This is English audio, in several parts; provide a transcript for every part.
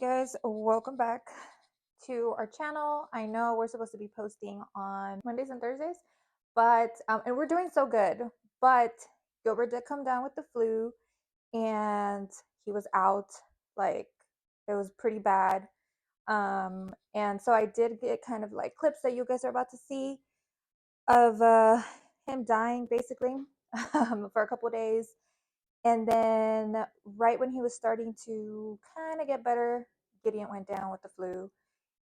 Guys, welcome back to our channel. I know we're supposed to be posting on Mondays and Thursdays, but and we're doing so good, but Gilbert did come down with the flu and he was out. Like, it was pretty bad. And so I did get kind of like clips that you guys are about to see of him dying basically for a couple days. And then right when he was starting to kind of get better, Gideon went down with the flu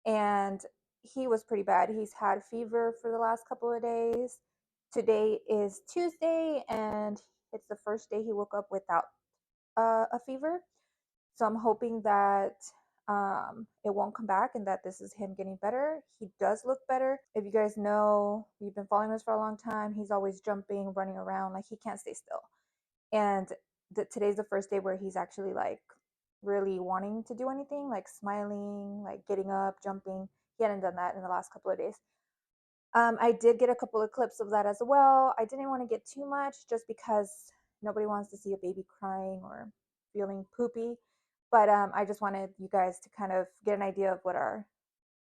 and he was pretty bad. He's had fever for the last couple of days. Today is Tuesday and it's the first day he woke up without a fever. So I'm hoping that it won't come back and that this is him getting better. He does look better. If you guys know, you've been following us for a long time, he's always jumping, running around, like he can't stay still. And today's the first day where he's actually like really wanting to do anything, like smiling, like getting up, jumping. He hadn't done that in the last couple of days. I did get a couple of clips of that as well. I didn't want to get too much just because nobody wants to see a baby crying or feeling poopy. But I just wanted you guys to kind of get an idea of what our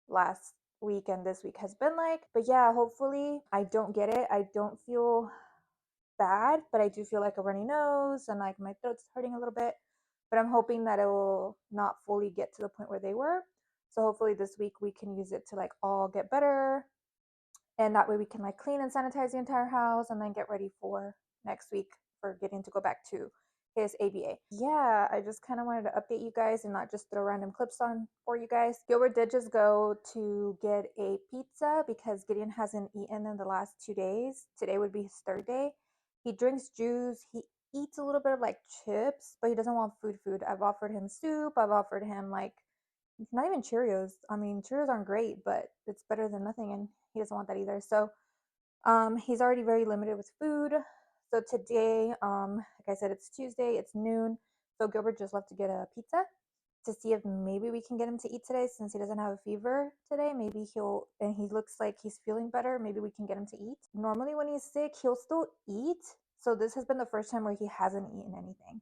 last week and this week has been like. But yeah, hopefully I don't get it. I don't feel bad, but I do feel like a runny nose and like my throat's hurting a little bit. But I'm hoping that it will not fully get to the point where they were. So hopefully this week we can use it to like all get better. And that way we can like clean and sanitize the entire house and then get ready for next week for getting to go back to his ABA. Yeah, I just kind of wanted to update you guys and not just throw random clips on for you guys. Gilbert did just go to get a pizza because Gideon hasn't eaten in the last 2 days. Today would be his third day. He drinks juice. He eats a little bit of like chips, but he doesn't want food. I've offered him soup. I've offered him like not even Cheerios. I mean, Cheerios aren't great, but it's better than nothing, and he doesn't want that either. So, he's already very limited with food. So today, like I said, it's Tuesday. It's noon. So Gilbert just left to get a pizza to see if maybe we can get him to eat today since he doesn't have a fever today. Maybe he'll, and he looks like he's feeling better. Maybe we can get him to eat. Normally, when he's sick, he'll still eat. So this has been the first time where he hasn't eaten anything.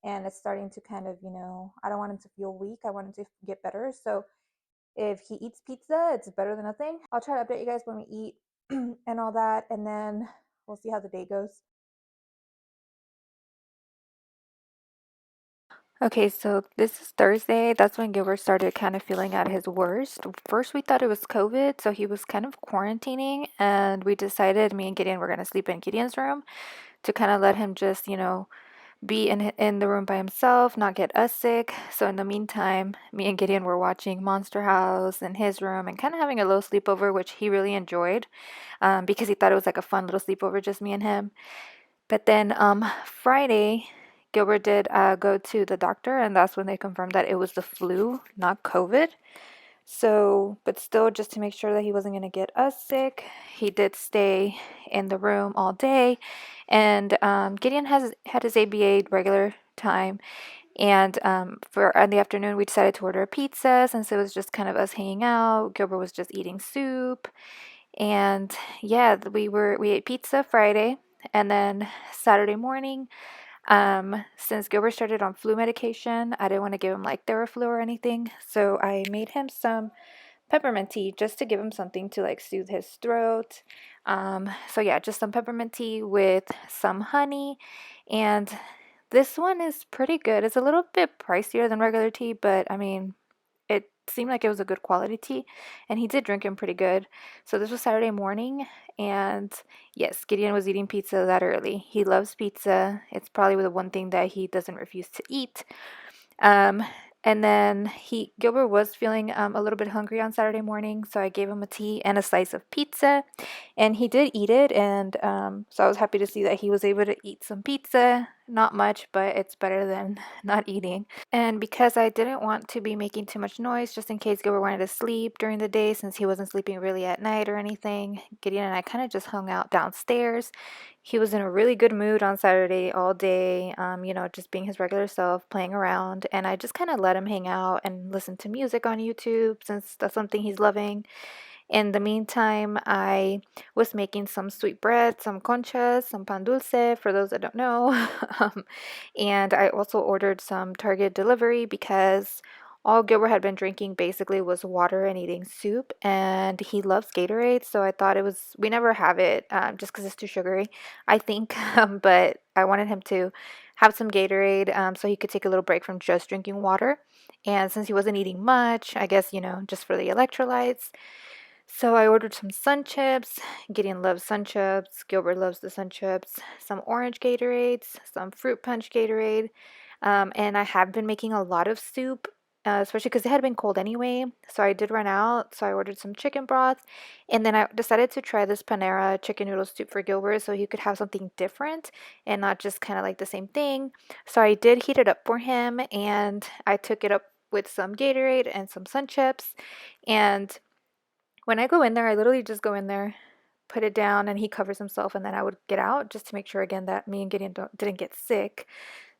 And it's starting to kind of, I don't want him to feel weak. I want him to get better. So if he eats pizza, it's better than nothing. I'll try to update you guys when we eat and all that. And then we'll see how the day goes. Okay, so this is Thursday. That's when Gilbert started kind of feeling at his worst. First, we thought it was COVID, so he was kind of quarantining, and we decided me and Gideon were going to sleep in Gideon's room to kind of let him just, be in the room by himself, not get us sick. So in the meantime, me and Gideon were watching Monster House in his room and kind of having a little sleepover, which he really enjoyed, because he thought it was like a fun little sleepover, just me and him. But then Friday, Gilbert did go to the doctor, and that's when they confirmed that it was the flu, not COVID. So, but still, just to make sure that he wasn't going to get us sick, he did stay in the room all day. And Gideon has had his ABA regular time. And for in the afternoon, we decided to order a pizza since it was just kind of us hanging out. Gilbert was just eating soup. And yeah, we ate pizza Friday, and then Saturday morning, since Gilbert started on flu medication, I didn't want to give him like Theraflu or anything, so I made him some peppermint tea just to give him something to like soothe his throat. So yeah, just some peppermint tea with some honey, and this one is pretty good. It's a little bit pricier than regular tea, but I mean, it seemed like it was a good quality tea, and he did drink him pretty good. So this was Saturday morning, and yes, Gideon was eating pizza that early. He loves pizza. It's probably the one thing that he doesn't refuse to eat. Um, and then Gilbert was feeling a little bit hungry on Saturday morning, so I gave him a tea and a slice of pizza, and he did eat it. And so I was happy to see that he was able to eat some pizza. Not much, but it's better than not eating. And because I didn't want to be making too much noise, just in case Gilbert wanted to sleep during the day, since he wasn't sleeping really at night or anything, Gideon and I kind of just hung out downstairs. He was in a really good mood on Saturday all day, just being his regular self, playing around. And I just kind of let him hang out and listen to music on YouTube, since that's something he's loving. In the meantime, I was making some sweet bread, some conchas, some pan dulce, for those that don't know. And I also ordered some Target delivery because All Gilbert had been drinking basically was water and eating soup, and he loves Gatorade, so I thought it was, we never have it just because it's too sugary, I think, but I wanted him to have some Gatorade so he could take a little break from just drinking water. And since he wasn't eating much, I guess, just for the electrolytes, so I ordered some sun chips. Gideon loves sun chips. Gilbert loves the sun chips. Some orange Gatorades, some fruit punch Gatorade. And I have been making a lot of soup, especially because it had been cold anyway. So I did run out. So I ordered some chicken broth. And then I decided to try this Panera chicken noodle soup for Gilbert so he could have something different and not just kind of like the same thing. So I did heat it up for him and I took it up with some Gatorade and some sun chips. And when I go in there, I literally just go in there, put it down, and he covers himself, and then I would get out just to make sure again that me and Gideon didn't get sick.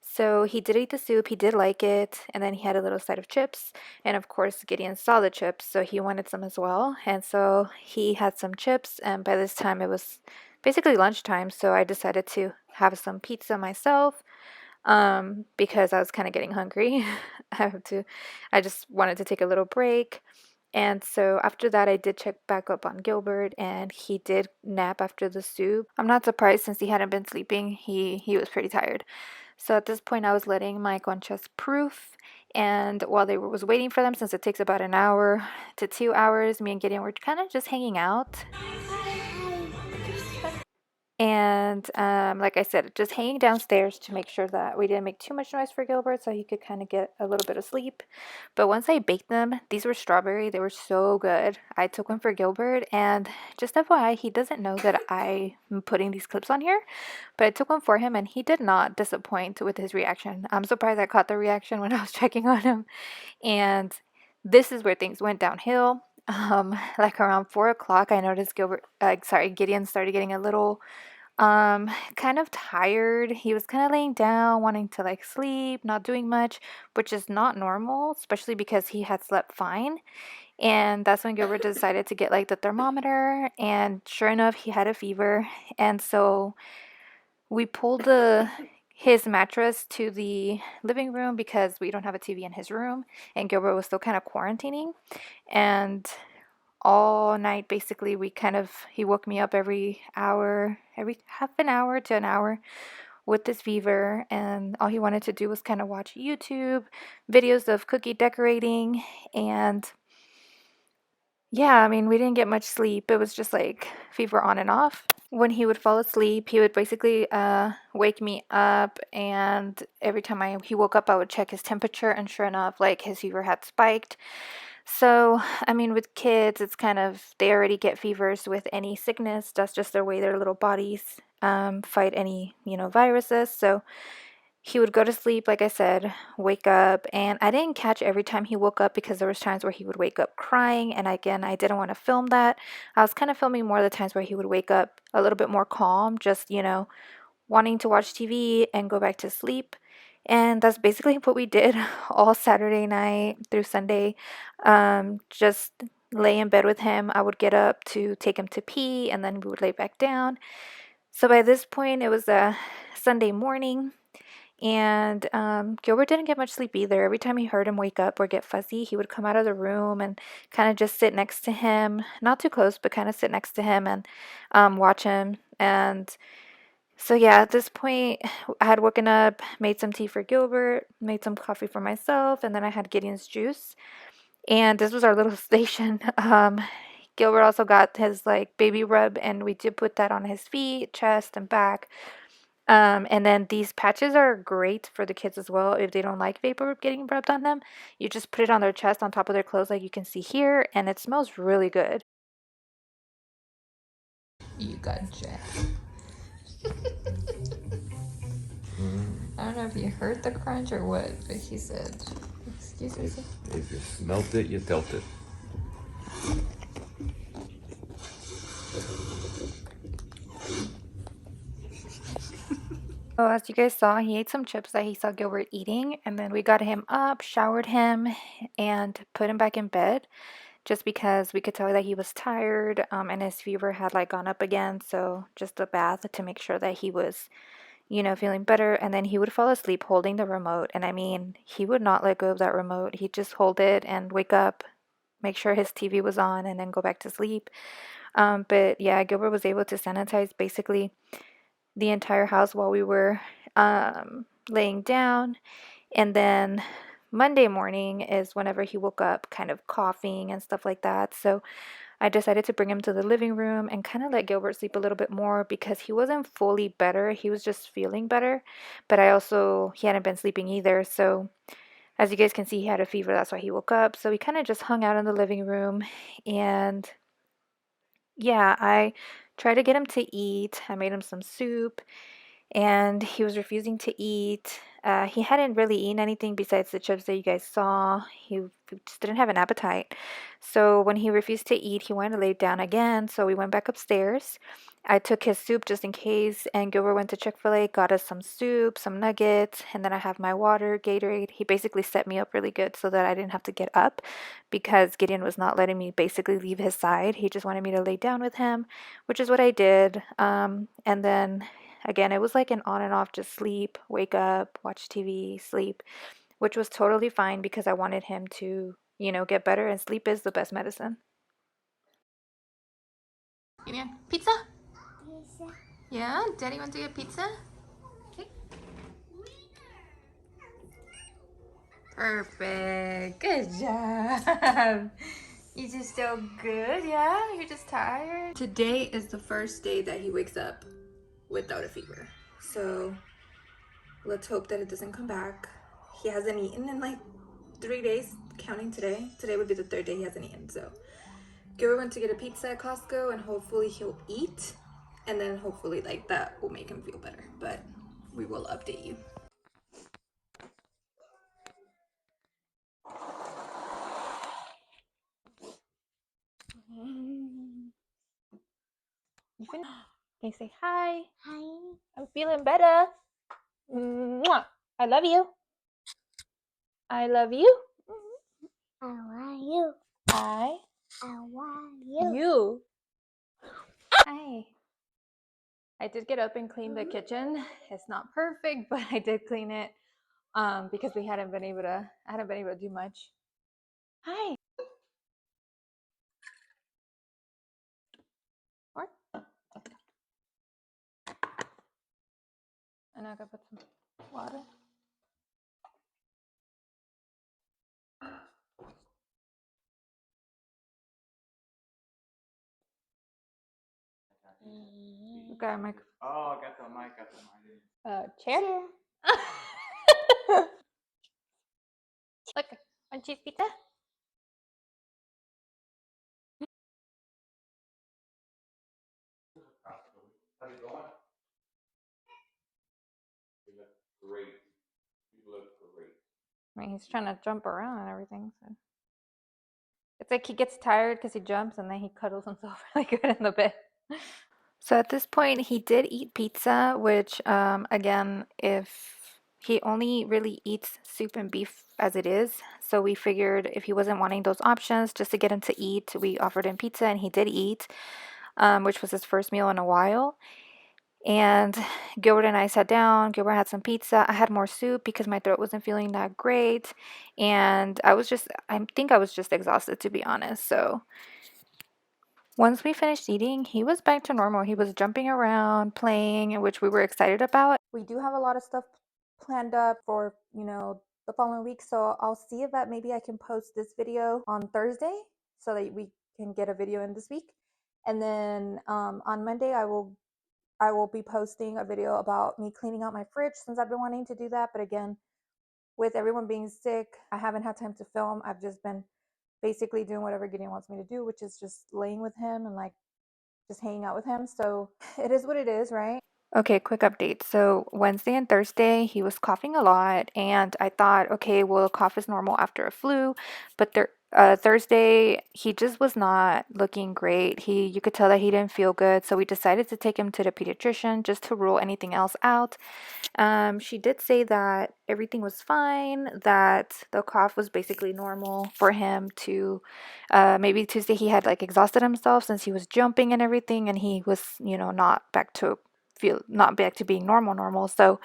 So he did eat the soup, he did like it, and then he had a little side of chips. And of course, Gideon saw the chips, so he wanted some as well. And so he had some chips, and by this time it was basically lunchtime, so I decided to have some pizza myself because I was kind of getting hungry. I just wanted to take a little break. And so after that, I did check back up on Gilbert, and he did nap after the soup. I'm not surprised since he hadn't been sleeping. He was pretty tired. So at this point, I was letting my conchas proof, and while they was waiting for them, since it takes about an hour to 2 hours, me and Gideon were kind of just hanging out. And like I said, just hanging downstairs to make sure that we didn't make too much noise for Gilbert so he could kind of get a little bit of sleep. But once I baked them, these were strawberry. They were so good. I took one for Gilbert, and just FYI, he doesn't know that I'm putting these clips on here, but I took one for him and he did not disappoint with his reaction. I'm surprised I caught the reaction when I was checking on him. And this is where things went downhill. Like around 4 o'clock, I noticed Gideon started getting a little kind of tired. He was kind of laying down, wanting to like sleep, not doing much, which is not normal, especially because he had slept fine. And that's when Gilbert decided to get like the thermometer, and sure enough, he had a fever. And so we pulled the his mattress to the living room because we don't have a TV in his room, and Gilbert was still kind of quarantining. And all night basically he woke me up every hour, every half an hour to an hour with this fever, and all he wanted to do was kind of watch YouTube videos of cookie decorating. And yeah, I mean, we didn't get much sleep. It was just like fever on and off. When he would fall asleep, he would basically wake me up, and every time he woke up, I would check his temperature, and sure enough, like his fever had spiked. So, I mean, with kids, it's kind of, they already get fevers with any sickness. That's just their way their little bodies fight any, viruses. So he would go to sleep, like I said, wake up, and I didn't catch every time he woke up because there was times where he would wake up crying, and again, I didn't want to film that. I was kind of filming more of the times where he would wake up a little bit more calm, just, wanting to watch TV and go back to sleep. And that's basically what we did all Saturday night through Sunday. Just lay in bed with him. I would get up to take him to pee, and then we would lay back down. So by this point, it was a Sunday morning, and Gilbert didn't get much sleep either. Every time he heard him wake up or get fuzzy, he would come out of the room and kind of just sit next to him, not too close, but kind of sit next to him and watch him. And so yeah, at this point, I had woken up, made some tea for Gilbert, made some coffee for myself, and then I had Gideon's juice. And this was our little station. Gilbert also got his like baby rub, and we did put that on his feet, chest, and back. And then these patches are great for the kids as well if they don't like vapor getting rubbed on them. You just put it on their chest on top of their clothes, like you can see here, and it smells really good. You got Jack. I don't know if you heard the crunch or what, but he said, excuse me. If you smelt it, you felt it. So as you guys saw, he ate some chips that he saw Gilbert eating, and then we got him up, showered him, and put him back in bed just because we could tell that he was tired, and his fever had like gone up again. So just a bath to make sure that he was, feeling better. And then he would fall asleep holding the remote. And I mean, he would not let go of that remote. He'd just hold it and wake up, make sure his TV was on, and then go back to sleep. But yeah, Gilbert was able to sanitize basically the entire house while we were laying down. And then Monday morning is whenever he woke up kind of coughing and stuff like that. So I decided to bring him to the living room and kind of let Gilbert sleep a little bit more because he wasn't fully better. He was just feeling better. But he hadn't been sleeping either. So as you guys can see, he had a fever. That's why he woke up. So we kind of just hung out in the living room. And yeah, I tried to get him to eat. I made him some soup and he was refusing to eat. He hadn't really eaten anything besides the chips that you guys saw. He just didn't have an appetite. So when he refused to eat, he wanted to lay down again. So we went back upstairs. I took his soup just in case, and Gilbert went to Chick-fil-A, got us some soup, some nuggets, and then I have my water, Gatorade. He basically set me up really good so that I didn't have to get up because Gideon was not letting me basically leave his side. He just wanted me to lay down with him, which is what I did. And then again, it was like an on and off, just sleep, wake up, watch TV, sleep, which was totally fine because I wanted him to, get better, and sleep is the best medicine. Gideon, pizza? Pizza. Yeah, Daddy wants to get pizza? Okay. Perfect. Good job. You just so good, yeah? You're just tired? Today is the first day that he wakes up without a fever. So let's hope that it doesn't come back. He hasn't eaten in like 3 days, counting today. Today would be the third day he hasn't eaten. So Gilbert went to get a pizza at Costco and hopefully he'll eat. And then hopefully like that will make him feel better. But we will update you. Can you say hi? Hi. I'm feeling better. Mwah. I love you. I love you. I love you. I love you. You. Hi. I did get up and clean the kitchen. It's not perfect, but I did clean it because I hadn't been able to do much. Hi. What? And I gotta put some water. You got a mic. Oh, I got the mic. Chair. Look, one cheese pizza. How's it going? You look great. You look great. I mean, he's trying to jump around and everything. So it's like he gets tired because he jumps and then he cuddles himself really good in the bed. So at this point, he did eat pizza, which, again, if he only really eats soup and beef as it is, so we figured if he wasn't wanting those options, just to get him to eat, we offered him pizza, and he did eat, which was his first meal in a while. And Gilbert and I sat down. Gilbert had some pizza. I had more soup because my throat wasn't feeling that great, and I think I was just exhausted, to be honest. So once we finished eating, he was back to normal. He was jumping around, playing, which we were excited about. We do have a lot of stuff planned up for, the following week. So I'll see if maybe I can post this video on Thursday so that we can get a video in this week. And then on Monday, I will be posting a video about me cleaning out my fridge since I've been wanting to do that. But again, with everyone being sick, I haven't had time to film. I've just been basically doing whatever Gideon wants me to do, which is just laying with him and like just hanging out with him. So it is what it is, right? Okay, quick update. So Wednesday and Thursday, he was coughing a lot, and I thought, okay, well, cough is normal after a flu, but Thursday, he just was not looking great. You could tell that he didn't feel good, so we decided to take him to the pediatrician just to rule anything else out. She did say that everything was fine, that the cough was basically normal for him to, maybe Tuesday he had like exhausted himself since he was jumping and everything, and he was, not back to feel not back to being normal. So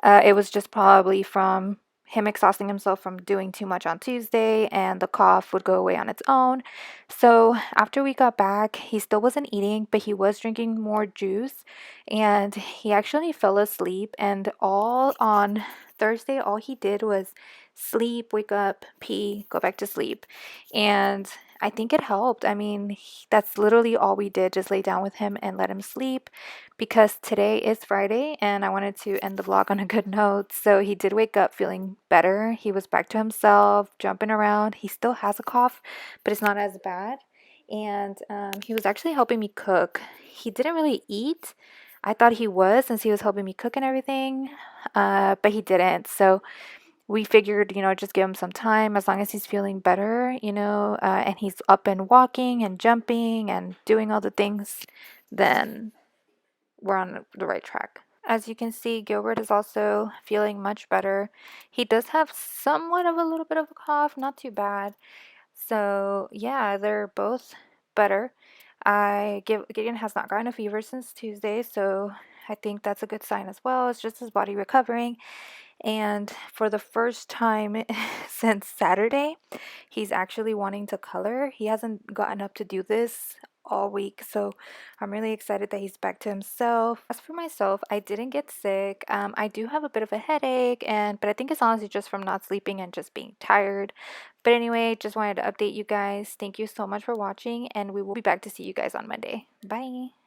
it was just probably from him exhausting himself from doing too much on Tuesday, and the cough would go away on its own. So after we got back, he still wasn't eating, but he was drinking more juice, and he actually fell asleep. And all on Thursday, all he did was sleep, wake up, pee, go back to sleep. And I think it helped. I mean, that's literally all we did, just lay down with him and let him sleep, because today is Friday and I wanted to end the vlog on a good note. So he did wake up feeling better. He was back to himself, jumping around. He still has a cough, but it's not as bad. And he was actually helping me cook. He didn't really eat. I thought he was, since he was helping me cook and everything, but he didn't. So we figured, just give him some time. As long as he's feeling better, and he's up and walking and jumping and doing all the things, then we're on the right track. As you can see, Gilbert is also feeling much better. He does have somewhat of a little bit of a cough, not too bad. So yeah, they're both better. Gideon has not gotten a fever since Tuesday, so I think that's a good sign as well. It's just his body recovering. And for the first time since Saturday, he's actually wanting to color. He hasn't gotten up to do this all week, so I'm really excited that he's back to himself. As for myself, I didn't get sick. I do have a bit of a headache, but I think it's honestly just from not sleeping and just being tired. But anyway, just wanted to update you guys. Thank you so much for watching, and we will be back to see you guys on Monday. Bye.